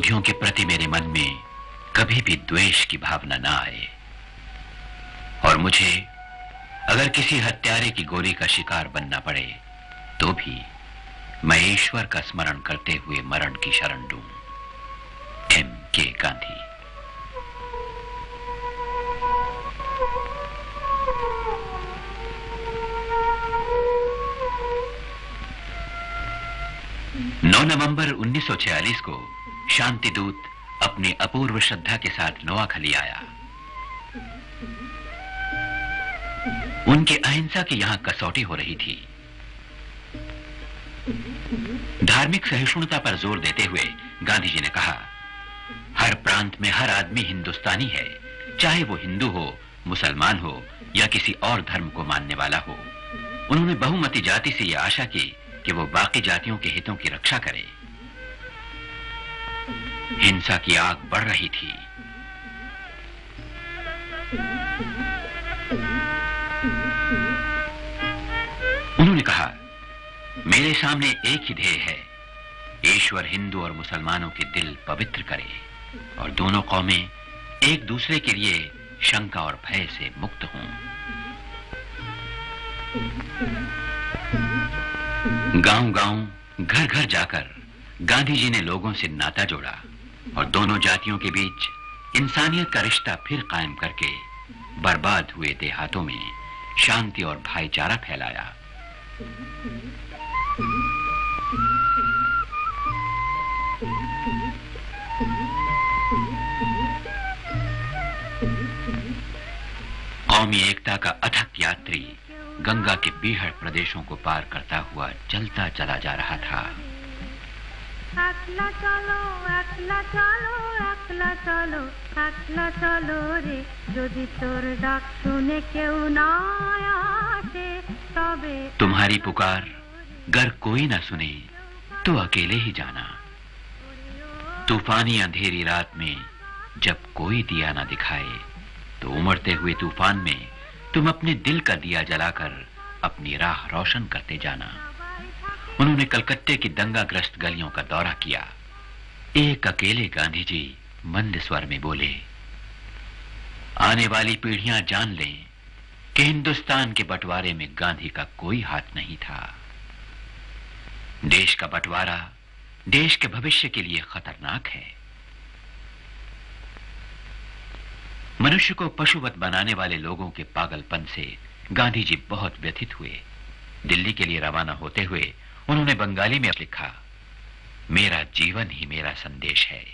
विरोधियों के प्रति मेरे मन में कभी भी द्वेष की भावना ना आए, और मुझे अगर किसी हत्यारे की गोली का शिकार बनना पड़े तो भी मैं ईश्वर का स्मरण करते हुए मरण की शरण लूं। M.K. गांधी। नवंबर 1946 को शांति दूत अपनी अपूर्व श्रद्धा के साथ नोआखली आया। उनके अहिंसा की यहां कसौटी हो रही थी। धार्मिक सहिष्णुता पर जोर देते हुए गांधी जी ने कहा, हर प्रांत में हर आदमी हिंदुस्तानी है, चाहे वो हिंदू हो, मुसलमान हो या किसी और धर्म को मानने वाला हो। उन्होंने बहुमती जाति से यह आशा की कि वो बाकी जातियों के हितों की रक्षा करे। हिंसा की आग बढ़ रही थी। उन्होंने कहा, मेरे सामने एक ही ध्येय है, ईश्वर हिंदू और मुसलमानों के दिल पवित्र करे और दोनों कौमें एक दूसरे के लिए शंका और भय से मुक्त हों। गांव-गांव, घर-घर जाकर गांधी जी ने लोगों से नाता जोड़ा और दोनों जातियों के बीच इंसानियत का रिश्ता फिर कायम करके बर्बाद हुए देहातों में शांति और भाईचारा फैलाया। कौमी एकता का अथक यात्री गंगा के बीहड़ प्रदेशों को पार करता हुआ चलता चला जा रहा था। একলা চলো একলা চলো একলা চলো একলা চলো রে, যদি তোর ডাক শুনে केहू ना आसे तबे। तुम्हारी पुकार गर कोई ना सुने तो अकेले ही जाना। तूफानी अंधेरी रात में जब कोई दिया ना दिखाए तो उमड़ते हुए तूफान में तुम अपने दिल का दिया जलाकर अपनी राह रोशन करते जाना। उन्होंने कलकत्ते की दंगाग्रस्त गलियों का दौरा किया। एक अकेले गांधी जी मंद स्वर में बोले, आने वाली पीढ़ियां जान लें कि हिंदुस्तान के बंटवारे में गांधी का कोई हाथ नहीं था। देश का बंटवारा देश के भविष्य के लिए खतरनाक है। मनुष्य को पशुवत बनाने वाले लोगों के पागलपन से गांधी जी बहुत व्यथित हुए। दिल्ली के लिए रवाना होते हुए उन्होंने बंगाली में लिखा, मेरा जीवन ही मेरा संदेश है।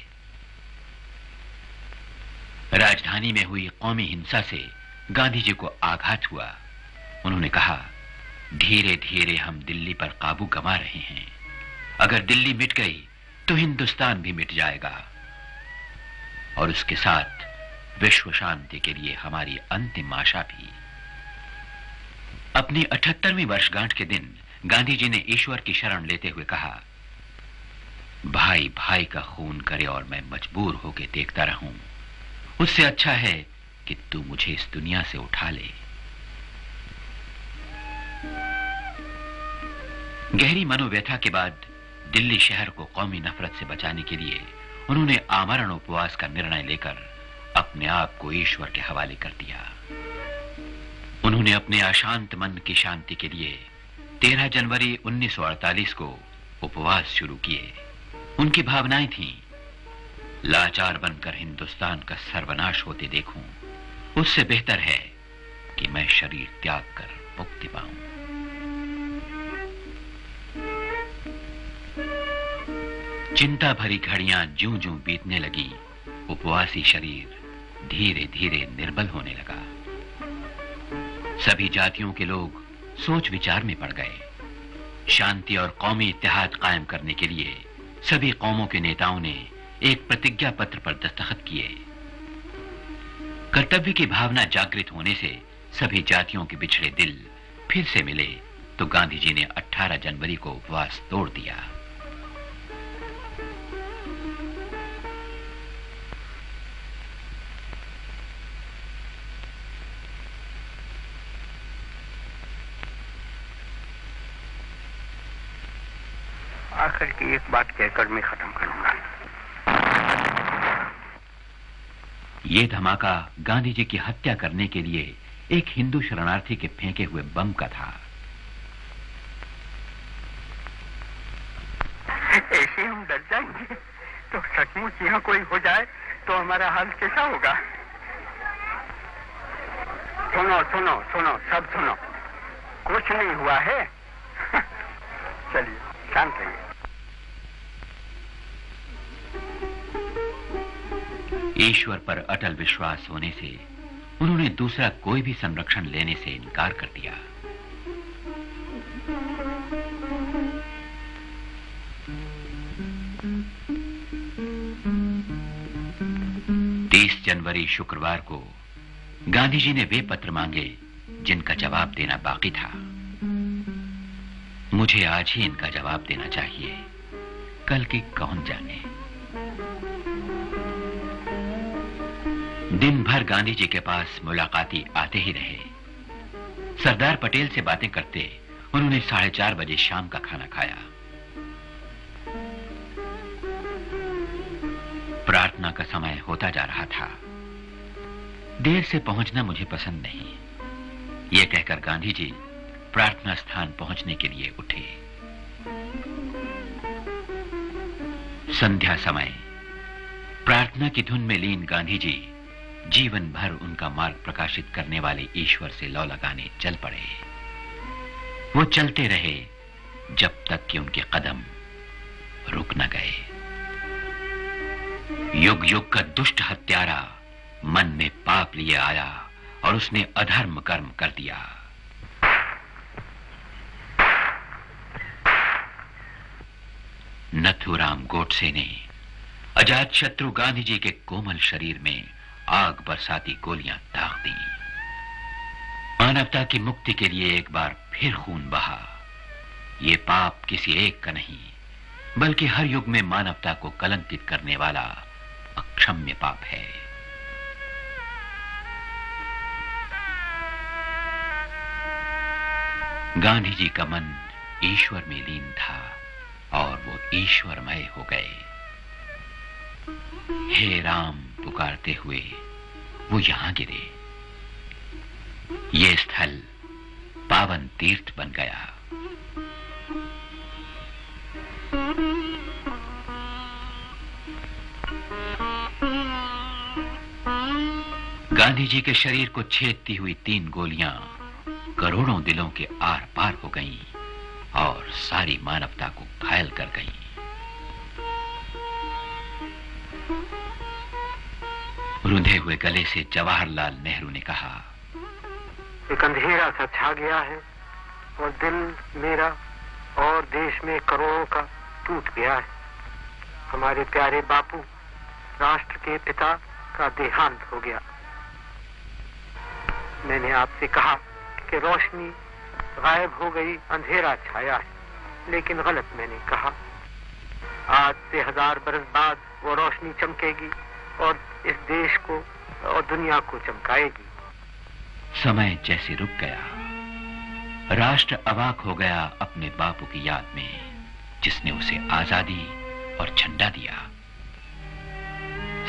राजधानी में हुई कौमी हिंसा से गांधी जी को आघात हुआ। उन्होंने कहा, धीरे धीरे हम दिल्ली पर काबू गंवा रहे हैं। अगर दिल्ली मिट गई तो हिंदुस्तान भी मिट जाएगा और उसके साथ विश्व शांति के लिए हमारी अंतिम आशा भी। अपनी 78वीं वर्षगांठ के दिन गांधी जी ने ईश्वर की शरण लेते हुए कहा, भाई भाई का खून करे और मैं मजबूर होकर देखता रहूं, उससे अच्छा है कि तू मुझे इस दुनिया से उठा ले। गहरी मनोव्यथा के बाद दिल्ली शहर को कौमी नफरत से बचाने के लिए उन्होंने आमरण उपवास का निर्णय लेकर अपने आप को ईश्वर के हवाले कर दिया। उन्होंने अपने अशांत मन की शांति के लिए 13 जनवरी 1948 को उपवास शुरू किए। उनकी भावनाएं थीं, लाचार बनकर हिंदुस्तान का सर्वनाश होते देखूं, उससे बेहतर है कि मैं शरीर त्याग कर मुक्ति पाऊं। चिंता भरी घड़ियां ज्यों-ज्यों बीतने लगी, उपवासी शरीर धीरे धीरे निर्बल होने लगा। सभी जातियों के लोग सोच विचार में पड़ गए। शांति और कौमी इत्तेहाद कायम करने के लिए सभी कौमों के नेताओं ने एक प्रतिज्ञा पत्र पर दस्तखत किए। कर्तव्य की भावना जागृत होने से सभी जातियों के बिछड़े दिल फिर से मिले तो गांधी जी ने 18 जनवरी को उपवास तोड़ दिया। आखिर की एक बात कहकर मैं खत्म करूंगा। ये धमाका गांधी जी की हत्या करने के लिए एक हिंदू शरणार्थी के फेंके हुए बम का था। ऐसे हम डर जाएंगे तो सचमुच यहाँ कोई हो जाए तो हमारा हाल कैसा होगा? सुनो सुनो सुनो, सब सुनो, कुछ नहीं हुआ है। चलिए शांत रहिए। ईश्वर पर अटल विश्वास होने से उन्होंने दूसरा कोई भी संरक्षण लेने से इनकार कर दिया। जनवरी शुक्रवार को गांधी जी ने वे पत्र मांगे जिनका जवाब देना बाकी था। मुझे आज ही इनका जवाब देना चाहिए, कल की कौन जाने। दिन भर गांधी जी के पास मुलाकाती आते ही रहे। सरदार पटेल से बातें करते उन्होंने 4:30 बजे शाम का खाना खाया। प्रार्थना का समय होता जा रहा था। देर से पहुंचना मुझे पसंद नहीं, यह कहकर गांधी जी प्रार्थना स्थान पहुंचने के लिए उठे। संध्या समय प्रार्थना की धुन में लीन गांधी जी जीवन भर उनका मार्ग प्रकाशित करने वाले ईश्वर से लौ लगाने चल पड़े। वो चलते रहे जब तक कि उनके कदम रुक न गए। युग युग का दुष्ट हत्यारा मन में पाप लिए आया और उसने अधर्म कर्म कर दिया। नथुराम गोडसे ने अजात शत्रु गांधी जी के कोमल शरीर में आग बरसाती गोलियां दाग दी। मानवता की मुक्ति के लिए एक बार फिर खून बहा। ये पाप किसी एक का नहीं, बल्कि हर युग में मानवता को कलंकित करने वाला अक्षम्य पाप है। गांधी जी का मन ईश्वर में लीन था और वो ईश्वरमय हो गए। हे राम पुकारते हुए वो यहां गिरे। ये स्थल पावन तीर्थ बन गया। गांधी जी के शरीर को छेदती हुई 3 गोलियां करोड़ों दिलों के आर पार हो गईं और सारी मानवता को घायल कर गईं। रुंधे हुए गले से जवाहरलाल नेहरू ने कहा, एक अंधेरा सा छा गया है और दिल मेरा और देश में करोड़ों का टूट गया है। हमारे प्यारे बापू राष्ट्र के पिता का देहांत हो गया। मैंने आपसे कहा कि रोशनी गायब हो गई, अंधेरा छाया है, लेकिन गलत मैंने कहा। आज से 1000 बरस बाद वो रोशनी चमकेगी और इस देश को और दुनिया को चमकाएगी। समय जैसे रुक गया। राष्ट्र अवाक हो गया अपने बापू की याद में, जिसने उसे आजादी और झंडा दिया।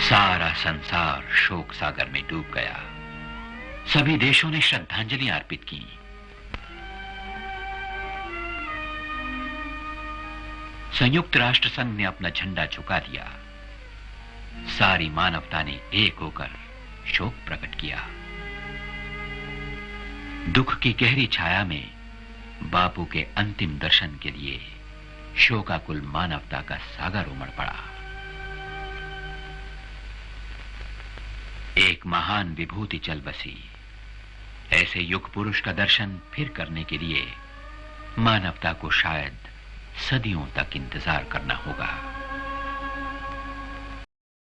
सारा संसार शोक सागर में डूब गया। सभी देशों ने श्रद्धांजलि अर्पित की। संयुक्त राष्ट्र संघ ने अपना झंडा झुका दिया। सारी मानवता ने एक होकर शोक प्रकट किया। दुख की गहरी छाया में बापू के अंतिम दर्शन के लिए शोकाकुल मानवता का सागर उमड़ पड़ा। एक महान विभूति चल बसी। ऐसे युग पुरुष का दर्शन फिर करने के लिए मानवता को शायद सदियों तक इंतजार करना होगा।